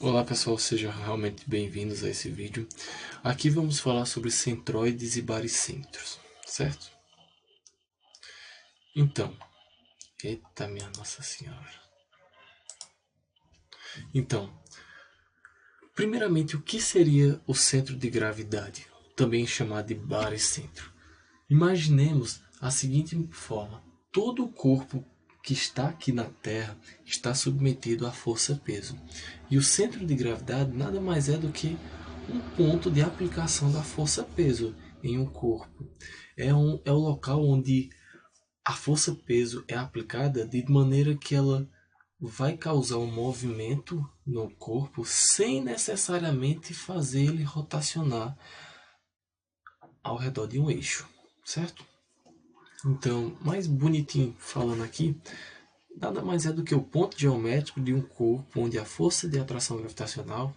Olá pessoal, sejam realmente bem-vindos a esse vídeo. Aqui vamos falar sobre centroides e baricentros, certo? Então, eita minha Nossa Senhora. Então, primeiramente, o que seria o centro de gravidade, também chamado de baricentro? Imaginemos a seguinte forma: todo o corpo que está aqui na Terra está submetido à força-peso. E o centro de gravidade nada mais é do que um ponto de aplicação da força-peso em um corpo. É o local onde a força-peso é aplicada de maneira que ela vai causar um movimento no corpo sem necessariamente fazer ele rotacionar ao redor de um eixo, certo? Então, mais bonitinho falando aqui, nada mais é do que o ponto geométrico de um corpo onde a força de atração gravitacional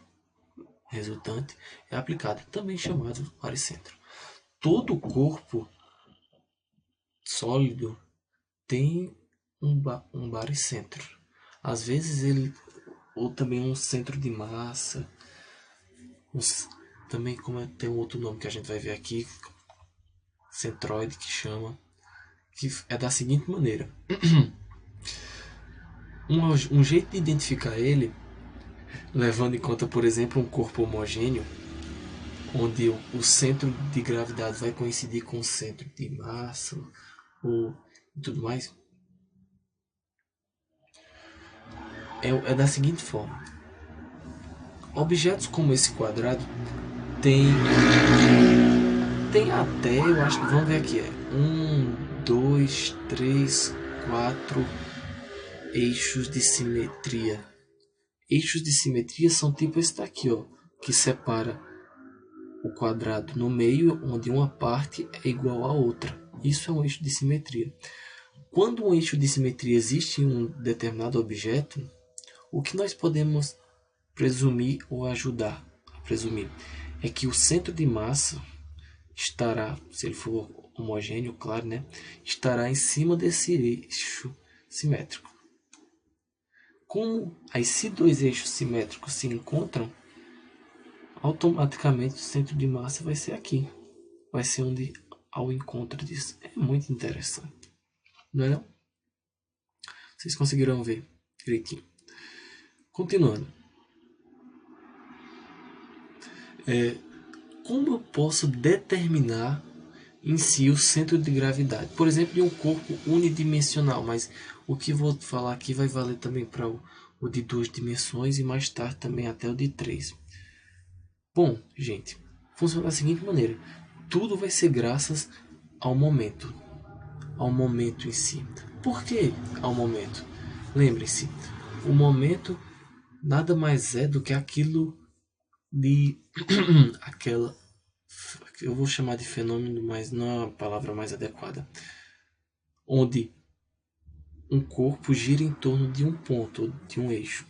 resultante é aplicada, também chamado de baricentro. Todo corpo sólido tem um baricentro. Às vezes ele, ou também um centro de massa, também tem um outro nome que a gente vai ver aqui, centroide que chama, que é da seguinte maneira. Um jeito de identificar ele, levando em conta, por exemplo, um corpo homogêneo, onde o centro de gravidade vai coincidir com o centro de massa ou tudo mais, é da seguinte forma. Objetos como esse quadrado tem, tem até, eu acho que vamos ver aqui, dois, três, quatro eixos de simetria. Eixos de simetria são tipo esse daqui, ó, que separa o quadrado no meio, onde uma parte é igual à outra. Isso é um eixo de simetria. Quando um eixo de simetria existe em um determinado objeto, o que nós podemos presumir ou ajudar a presumir é que o centro de massa estará, se ele for homogêneo, claro, né, estará em cima desse eixo simétrico. Como esses dois eixos simétricos se encontram, automaticamente o centro de massa vai ser aqui. Vai ser onde ao encontro disso. É muito interessante. Não é não? Vocês conseguiram ver direitinho. Continuando. Como eu posso determinar em si o centro de gravidade? Por exemplo, de um corpo unidimensional, mas o que vou falar aqui vai valer também para o de duas dimensões e mais tarde também até o de três. Bom, gente, funciona da seguinte maneira: tudo vai ser graças ao momento em si. Por que ao momento? Lembre-se, o momento nada mais é do que aquilo de aquela, eu vou chamar de fenômeno, mas não é a palavra mais adequada, onde um corpo gira em torno de um ponto, de um eixo.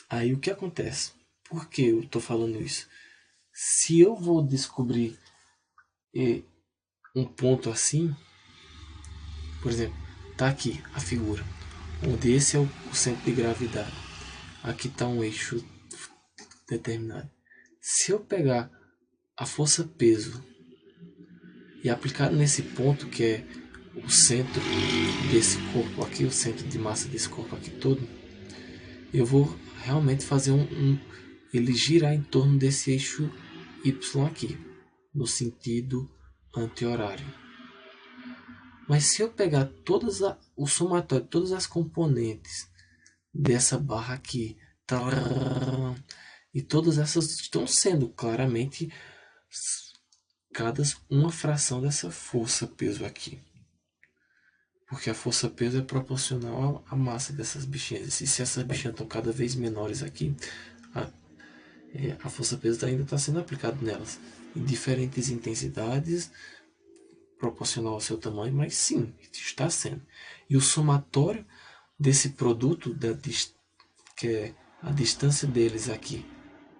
Aí o que acontece? Por que eu estou falando isso? Se eu vou descobrir um ponto assim, por exemplo, tá aqui a figura, onde esse é o centro de gravidade. Aqui está um eixo determinado. Se eu pegar a força peso e aplicar nesse ponto que é o centro desse corpo aqui, o centro de massa desse corpo aqui todo, eu vou realmente fazer ele girar em torno desse eixo Y aqui, no sentido anti-horário. Mas se eu pegar o somatório de todas as componentes dessa barra aqui, e todas essas estão sendo claramente cada uma fração dessa força-peso aqui. Porque a força-peso é proporcional à massa dessas bichinhas. E se essas bichinhas estão cada vez menores aqui, a força-peso ainda está sendo aplicada nelas. Em diferentes intensidades, proporcional ao seu tamanho, mas sim, está sendo. E o somatório desse produto, que é a distância deles aqui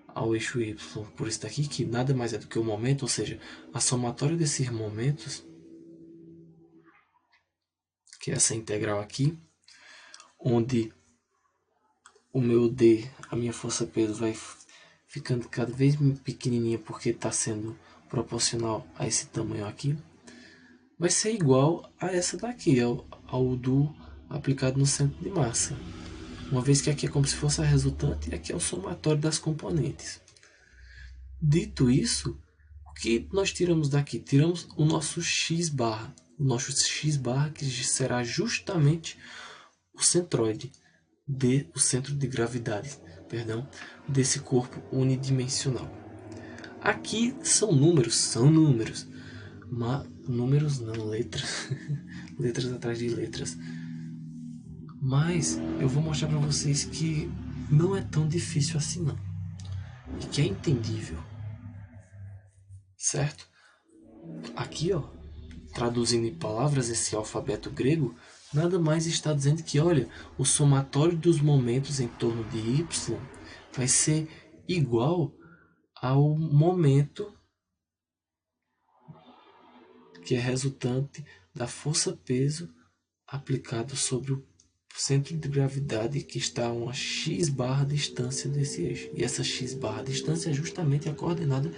ao eixo Y, por isso daqui, que nada mais é do que o momento, ou seja, a somatória desses momentos, que é essa integral aqui, onde o meu D, a minha força-peso vai ficando cada vez pequenininha porque está sendo proporcional a esse tamanho aqui, vai ser igual a essa daqui, ao do aplicado no centro de massa. Uma vez que aqui é como se fosse a resultante e aqui é o somatório das componentes. Dito isso, o que nós tiramos daqui? Tiramos o nosso x barra. O nosso x barra que será justamente o centroide, o centro de gravidade, perdão, desse corpo unidimensional. Aqui são números, mas números não, letras, letras atrás de letras. Mas eu vou mostrar para vocês que não é tão difícil assim não, e que é entendível, certo? Aqui, ó, traduzindo em palavras esse alfabeto grego, nada mais está dizendo que, olha, o somatório dos momentos em torno de y vai ser igual ao momento que é resultante da força-peso aplicado sobre o centro de gravidade que está a uma x barra distância desse eixo. E essa x barra distância é justamente a coordenada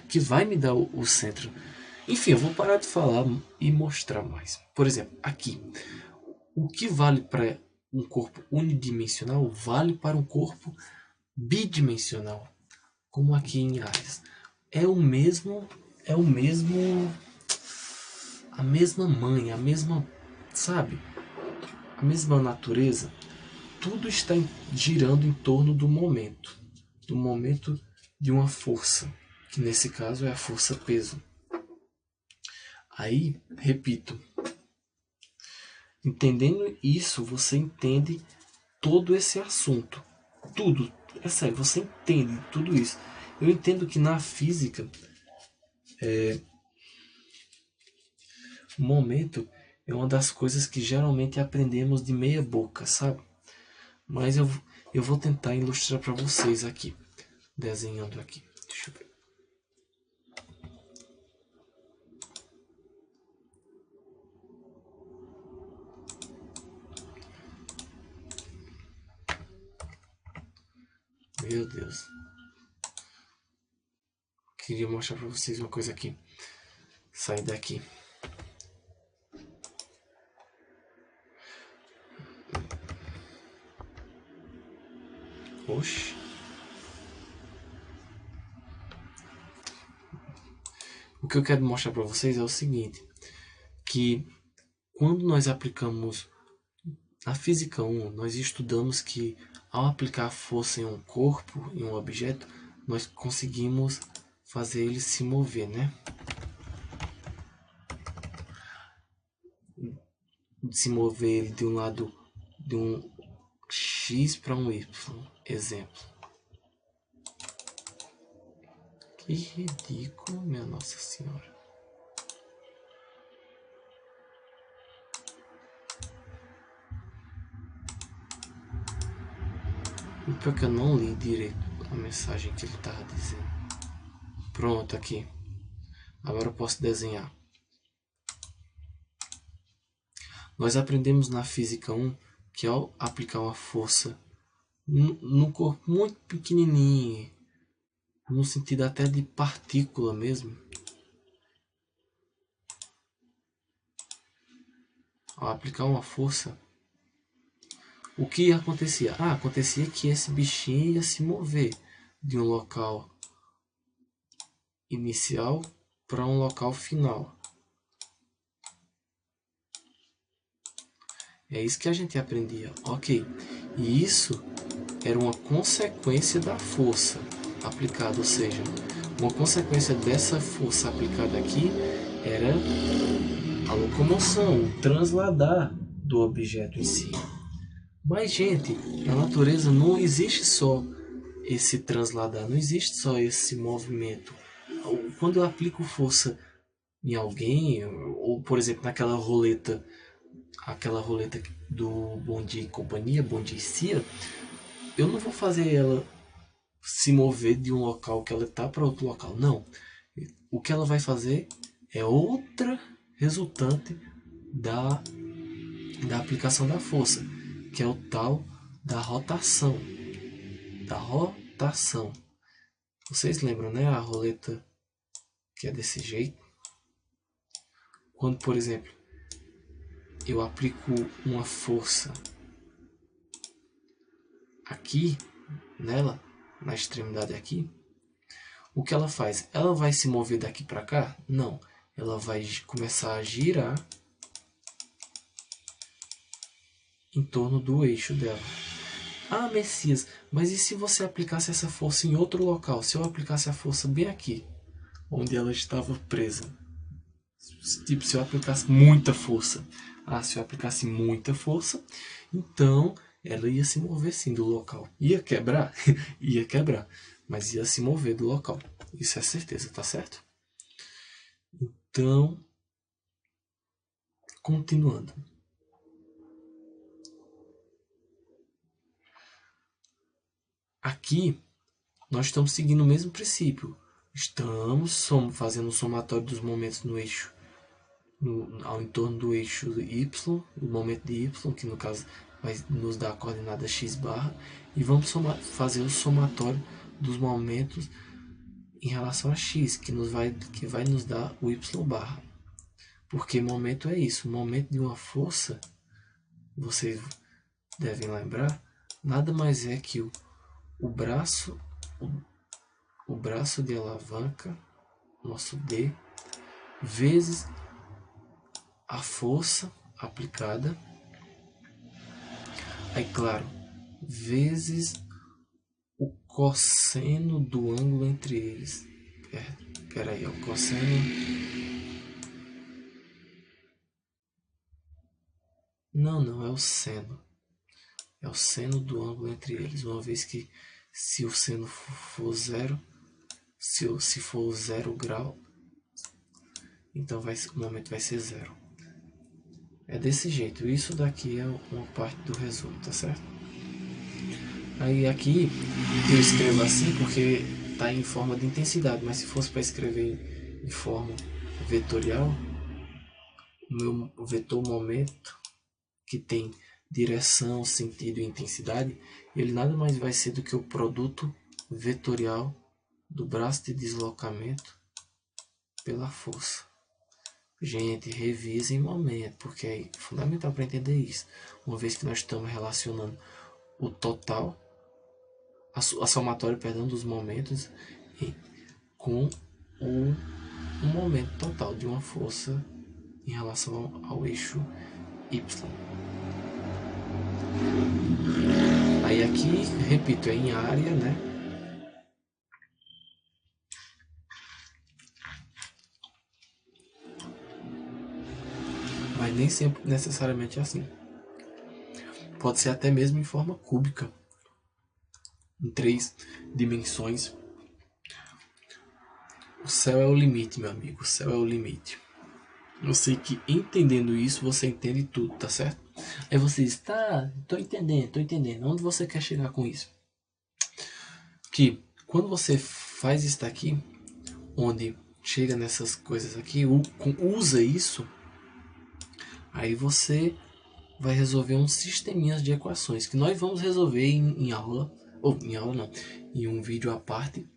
que vai me dar o centro. Enfim, eu vou parar de falar e mostrar mais. Por exemplo, aqui, o que vale para um corpo unidimensional vale para um corpo bidimensional, como aqui em Ares. É o mesmo, a mesma mãe, a mesma, sabe? A mesma natureza. Tudo está girando em torno do momento de uma força, que nesse caso é a força-peso. Aí, repito, entendendo isso, você entende todo esse assunto. Tudo, é sério, você entende tudo isso. Eu entendo que na física, o momento é uma das coisas que geralmente aprendemos de meia boca, sabe? Mas eu vou tentar ilustrar para vocês aqui, desenhando aqui. Deixa eu ver. Meu Deus. Queria mostrar para vocês uma coisa aqui. Sair daqui. Oxi. O que eu quero mostrar para vocês é o seguinte, que quando nós aplicamos na física 1, nós estudamos que ao aplicar força em um corpo, em um objeto, nós conseguimos fazer ele se mover, né? Se mover ele de um lado, de um X para um Y, exemplo. Que ridículo, minha Nossa Senhora. E pior que eu não li direito a mensagem que ele estava dizendo. Pronto, aqui. Agora eu posso desenhar. Nós aprendemos na Física 1 que ao aplicar uma força num corpo muito pequenininho, no sentido até de partícula mesmo, ao aplicar uma força, o que acontecia? Acontecia que esse bichinho ia se mover de um local inicial para um local final. É isso que a gente aprendia. Ok. E isso era uma consequência da força aplicada, ou seja, uma consequência dessa força aplicada aqui era a locomoção, o transladar do objeto em si. Mas, gente, na natureza não existe só esse transladar, não existe só esse movimento. Quando eu aplico força em alguém, ou por exemplo naquela roleta, aquela roleta do Bom Dia e Companhia, Bom Dia e Cia, eu não vou fazer ela se mover de um local que ela está para outro local, não. O que ela vai fazer é outra resultante da aplicação da força, que é o tal da rotação. da rotação. Vocês lembram, né? A roleta que é desse jeito. Quando, por exemplo, eu aplico uma força aqui nela, na extremidade aqui, o que ela faz? Ela vai se mover daqui para cá? Não. Ela vai começar a girar em torno do eixo dela. Ah, Messias, mas e se você aplicasse essa força em outro local? Se eu aplicasse a força bem aqui, onde ela estava presa? Tipo, se eu aplicasse muita força. Ah, se eu aplicasse muita força, então ela ia se mover sim do local. Ia quebrar? Ia quebrar. Mas ia se mover do local. Isso é certeza, tá certo? Então, continuando. Aqui, nós estamos seguindo o mesmo princípio. Estamos fazendo o somatório dos momentos no eixo, ao entorno do eixo Y, o momento de Y, que no caso vai nos dar a coordenada x barra, e vamos fazer o somatório dos momentos em relação a x, que vai nos dar o y barra. Porque momento é isso, o momento de uma força, vocês devem lembrar, nada mais é que o braço, o braço de alavanca, nosso D, vezes a força aplicada, aí claro, vezes o cosseno do ângulo entre eles. Espera aí, o cosseno... Não, é o seno. É o seno do ângulo entre eles, uma vez que se o seno for zero, se for 0 grau, então o momento vai ser zero. É desse jeito. Isso daqui é uma parte do resumo, tá certo? Aí aqui eu escrevo assim porque está em forma de intensidade, mas se fosse para escrever em forma vetorial, o meu vetor momento, que tem direção, sentido e intensidade, ele nada mais vai ser do que o produto vetorial do braço de deslocamento pela força. Gente, revisem momento, porque é fundamental para entender isso. Uma vez que nós estamos relacionando o total, a somatória, perdão, dos momentos com o momento total de uma força em relação ao eixo Y. Aí aqui, repito, é em área, né? Mas nem sempre necessariamente é assim. Pode ser até mesmo em forma cúbica, em 3 dimensões. O céu é o limite, meu amigo. O céu é o limite. Eu sei que entendendo isso, você entende tudo, tá certo? Aí você diz, tá, tô entendendo. Onde você quer chegar com isso? Que quando você faz isso daqui, onde chega nessas coisas aqui, usa isso, aí você vai resolver uns sisteminhas de equações que nós vamos resolver em aula, ou em aula não, em um vídeo à parte.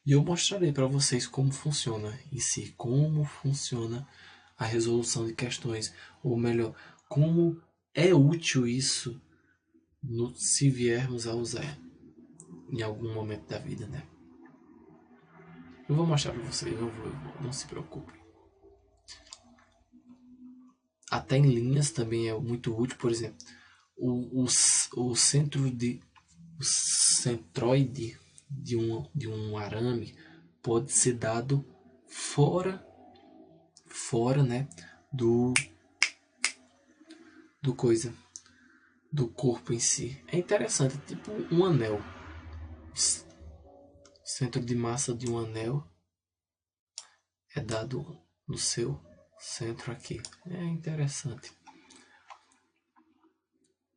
E eu mostrarei para vocês como funciona em si, como funciona a resolução de questões, ou melhor, como é útil isso se viermos a usar em algum momento da vida, né? Eu vou mostrar para vocês, eu vou, não se preocupe. Até em linhas também é muito útil, por exemplo, o centroide de um arame pode ser dado fora, né, do do corpo em si. É interessante, tipo um anel. O centro de massa de um anel é dado no seu centro aqui. É interessante.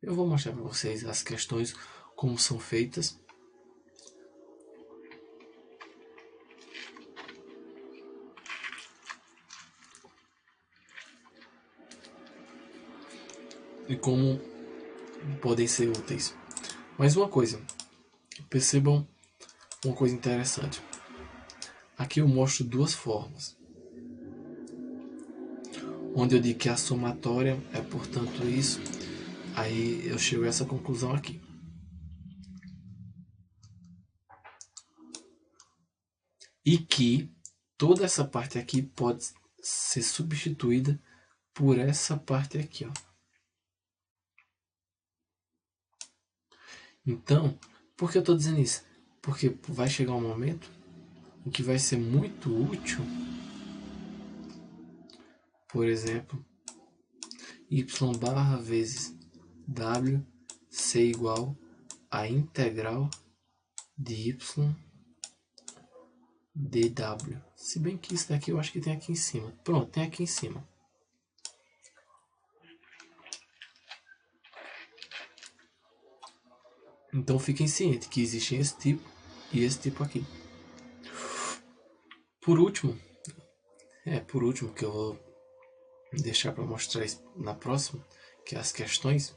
Eu vou mostrar para vocês as questões, como são feitas. E como podem ser úteis. Mais uma coisa, Percebam uma coisa interessante. Aqui eu mostro duas formas. Onde eu digo que a somatória é, portanto, isso. Aí eu chego a essa conclusão aqui. E que toda essa parte aqui pode ser substituída por essa parte aqui, ó. Então, por que eu estou dizendo isso? Porque vai chegar um momento em que vai ser muito útil, por exemplo, y barra vezes w ser igual a integral de y dw. Se bem que isso daqui eu acho que tem aqui em cima. Pronto, tem aqui em cima. Então fiquem cientes que existem esse tipo e esse tipo aqui. Por último, que eu vou deixar para mostrar isso na próxima, que é as questões.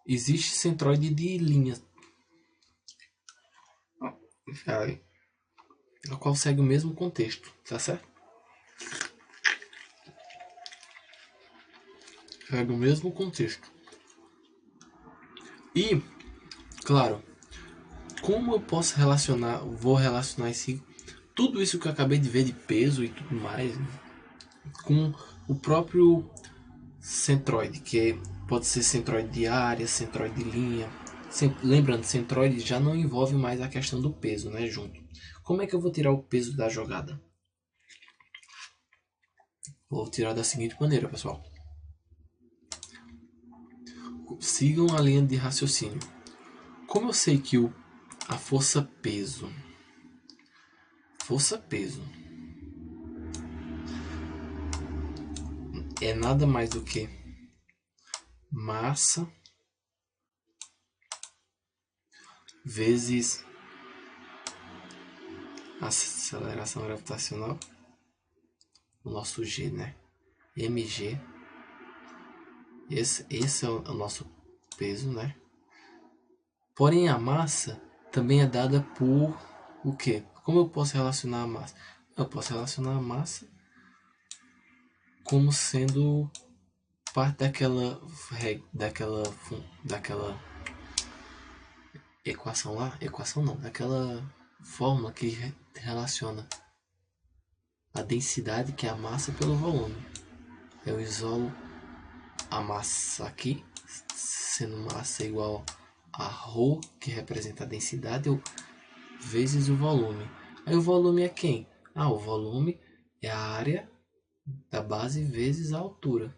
Existe centroide de linha, a qual segue o mesmo contexto, tá certo? Segue o mesmo contexto. E, claro, como eu posso vou relacionar tudo isso que eu acabei de ver de peso e tudo mais, com o próprio centroide, que pode ser centroide de área, centroide de linha. Lembrando, centroide já não envolve mais a questão do peso, né, junto. Como é que eu vou tirar o peso da jogada? Vou tirar da seguinte maneira, pessoal. Sigam a linha de raciocínio. Como eu sei que a força-peso é nada mais do que massa vezes aceleração gravitacional, o nosso G, né? mg. Esse é o nosso peso, né? Porém, a massa também é dada por o quê? Como eu posso relacionar a massa? Eu posso relacionar a massa como sendo parte daquela equação lá, equação não, daquela fórmula que relaciona a densidade, que é a massa, pelo volume. Eu isolo a massa aqui, sendo massa igual a ρ, que representa a densidade, vezes o volume. Aí o volume é quem? O volume é a área da base vezes a altura.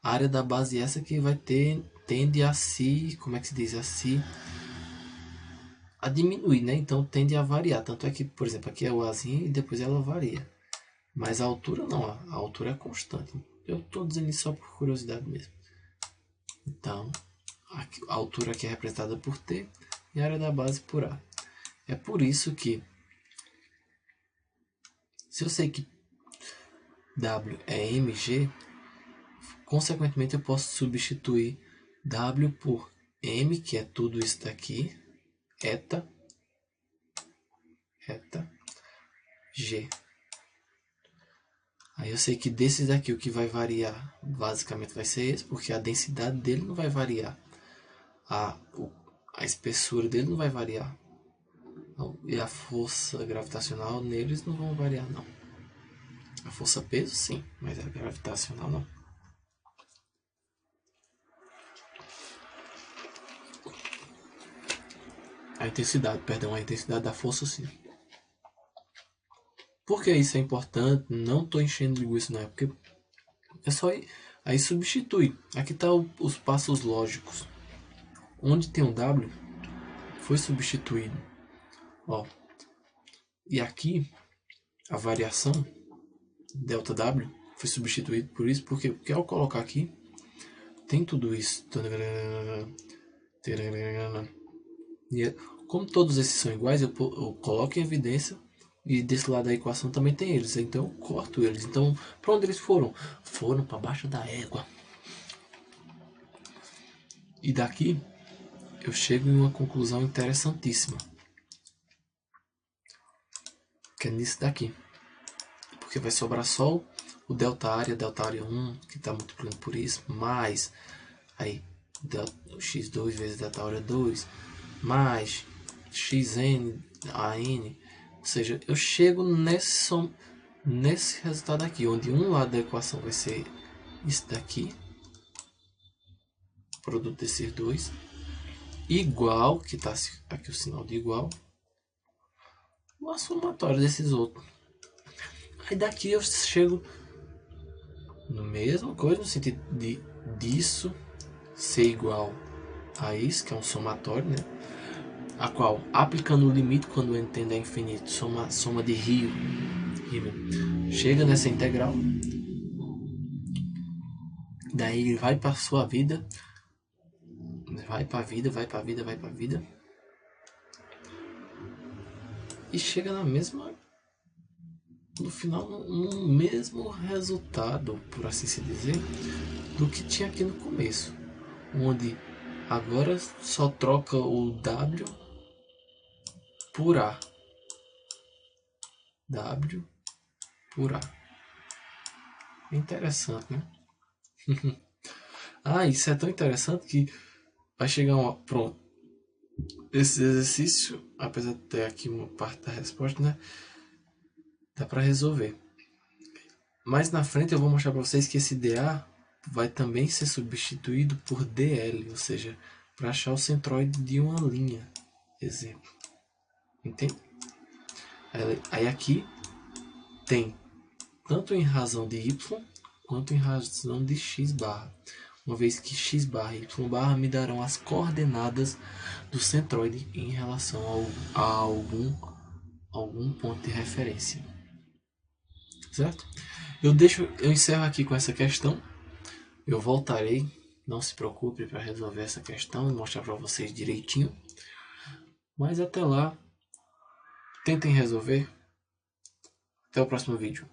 A área da base é essa que tende a se, como é que se diz, a diminuir, né? Então tende a variar. Tanto é que, por exemplo, aqui é o Azinho e depois ela varia. Mas a altura não, a altura é constante. Eu estou dizendo isso só por curiosidade mesmo. Então, a altura aqui é representada por T e a área da base por A. É por isso que, se eu sei que W é mg, consequentemente eu posso substituir W por m, que é tudo isso daqui, eta g. Aí eu sei que desses daqui o que vai variar basicamente vai ser esse, porque a densidade dele não vai variar, a espessura dele não vai variar, e a força gravitacional neles não vão variar não. A força peso sim, mas a gravitacional não. A intensidade da força sim. Por que isso é importante? Não estou enchendo linguiça, não é porque é só aí substitui. Aqui está os passos lógicos. Onde tem um W, foi substituído. Ó. E aqui, a variação, ΔW, foi substituído por isso. Por quê? Porque ao colocar aqui, tem tudo isso. E como todos esses são iguais, eu coloco em evidência. E desse lado da equação também tem eles. Então eu corto eles. Então, para onde eles foram? Foram para baixo da égua. E daqui eu chego em uma conclusão interessantíssima, que é nisso daqui. Porque vai sobrar só o delta área 1, que está multiplicando por isso, mais aí x2 vezes delta área 2, mais xn, an, ou seja, eu chego nesse resultado aqui, onde um lado da equação vai ser isso daqui, produto desses dois, igual, que está aqui o sinal de igual, a somatória desses outros. Aí daqui eu chego no mesmo coisa, no sentido de disso ser igual a isso, que é um somatório, né? A qual, aplicando o limite quando n tende a infinito, soma de rímel, chega nessa integral. Daí ele vai para sua vida, vai para a vida, vai para a vida, vai para a vida. E chega na mesma, no final, no mesmo resultado, por assim se dizer, do que tinha aqui no começo, onde agora só troca o W por A. W por A. Interessante, né? Isso é tão interessante que vai chegar uma... Pronto. Esse exercício, apesar de ter aqui uma parte da resposta, né? Dá para resolver. Mais na frente eu vou mostrar para vocês que esse dA vai também ser substituído por dl, ou seja, para achar o centroide de uma linha. Exemplo. Entende? Aí aqui tem tanto em razão de y quanto em razão de x barra. Uma vez que x barra e y barra me darão as coordenadas do centroide em relação a algum ponto de referência. Certo? Eu encerro aqui com essa questão. Eu voltarei, não se preocupe, para resolver essa questão e mostrar para vocês direitinho. Mas até lá, tentem resolver. Até o próximo vídeo.